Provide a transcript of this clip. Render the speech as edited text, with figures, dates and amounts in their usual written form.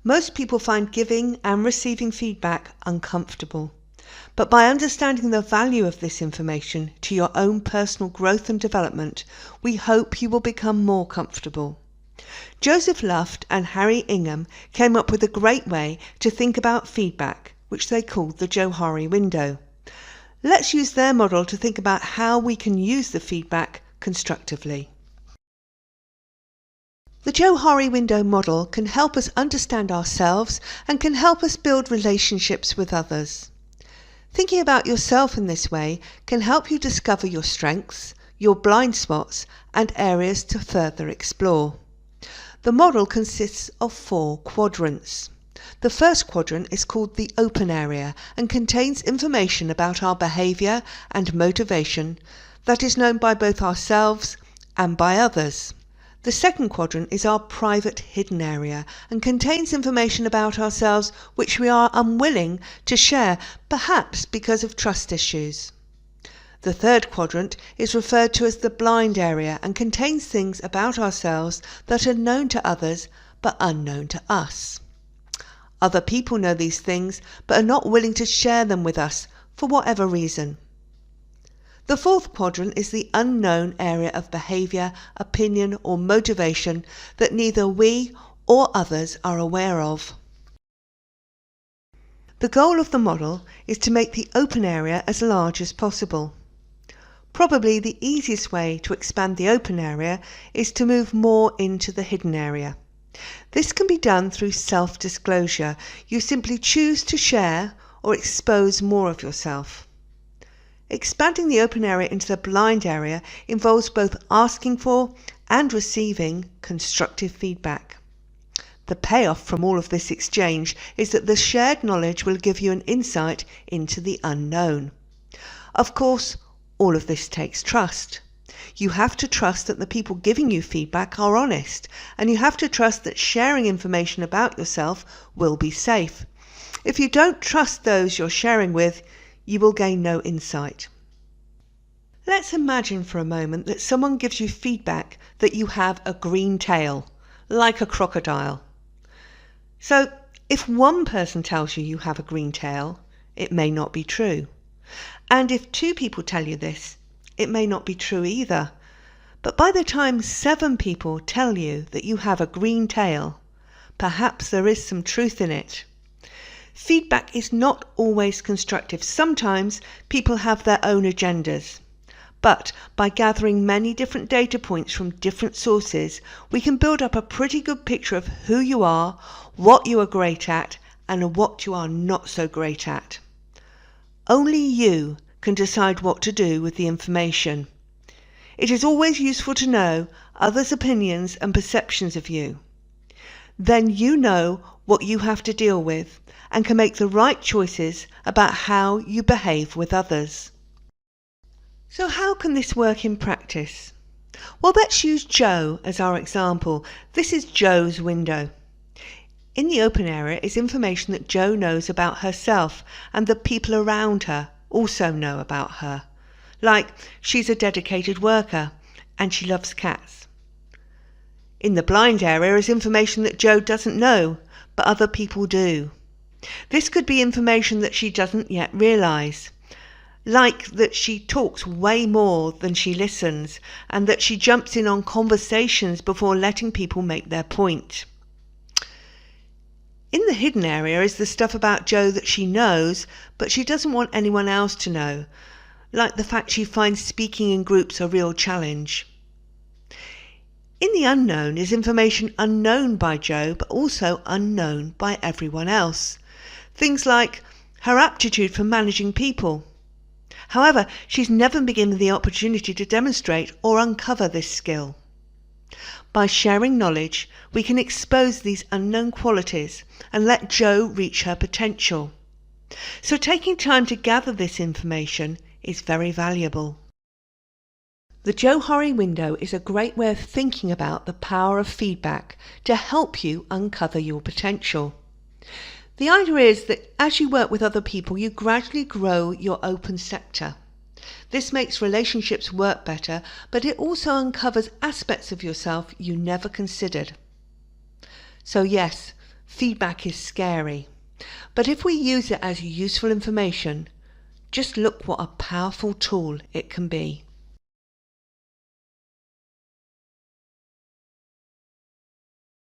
Most people find giving and receiving feedback uncomfortable. But by understanding the value of this information to your own personal growth and development, we hope you will become more comfortable. Joseph Luft and Harry Ingham came up with a great way to think about feedback, which they called the Johari window. Let's use their model to think about how we can use the feedback constructively. The Johari window model can help us understand ourselves and can help us build relationships with others. Thinking about yourself in this way can help you discover your strengths, your blind spots, and areas to further explore. The model consists of 4 quadrants. The first quadrant is called the open area and contains information about our behaviour and motivation that is known by both ourselves and by others. The second quadrant is our private hidden area and contains information about ourselves which we are unwilling to share, perhaps because of trust issues. The third quadrant is referred to as the blind area and contains things about ourselves that are known to others but unknown to us. Other people know these things but are not willing to share them with us for whatever reason. The fourth quadrant is the unknown area of behaviour, opinion or motivation that neither we or others are aware of. The goal of the model is to make the open area as large as possible. Probably the easiest way to expand the open area is to move more into the hidden area. This can be done through self-disclosure. You simply choose to share or expose more of yourself. Expanding the open area into the blind area involves both asking for and receiving constructive feedback. The payoff from all of this exchange is that the shared knowledge will give you an insight into the unknown. Of course, all of this takes trust. You have to trust that the people giving you feedback are honest, and you have to trust that sharing information about yourself will be safe. If you don't trust those you're sharing with, you will gain no insight. Let's imagine for a moment that someone gives you feedback that you have a green tail, like a crocodile. So, if one person tells you you have a green tail, it may not be true. And if 2 people tell you this, it may not be true either. But by the time 7 people tell you that you have a green tail, perhaps there is some truth in it. Feedback is not always constructive. Sometimes people have their own agendas. But by gathering many different data points from different sources, we can build up a pretty good picture of who you are, what you are great at, and what you are not so great at. Only you can decide what to do with the information. It is always useful to know others' opinions and perceptions of you. Then you know what you have to deal with and can make the right choices about how you behave with others. So how can this work in practice? Well, let's use Jo as our example. This is Jo's window. In the open area is information that Jo knows about herself and the people around her also know about her. Like, she's a dedicated worker and she loves cats. In the blind area is information that Jo doesn't know, but other people do. This could be information that she doesn't yet realise. Like that she talks way more than she listens, and that she jumps in on conversations before letting people make their point. In the hidden area is the stuff about Jo that she knows, but she doesn't want anyone else to know, like the fact she finds speaking in groups a real challenge. In the unknown is information unknown by Jo, but also unknown by everyone else. Things like her aptitude for managing people. However, she's never been given the opportunity to demonstrate or uncover this skill. By sharing knowledge, we can expose these unknown qualities and let Jo reach her potential. So taking time to gather this information is very valuable. The Johari window is a great way of thinking about the power of feedback to help you uncover your potential. The idea is that as you work with other people, you gradually grow your open sector. This makes relationships work better, but it also uncovers aspects of yourself you never considered. So yes, feedback is scary. But if we use it as useful information, just look what a powerful tool it can be.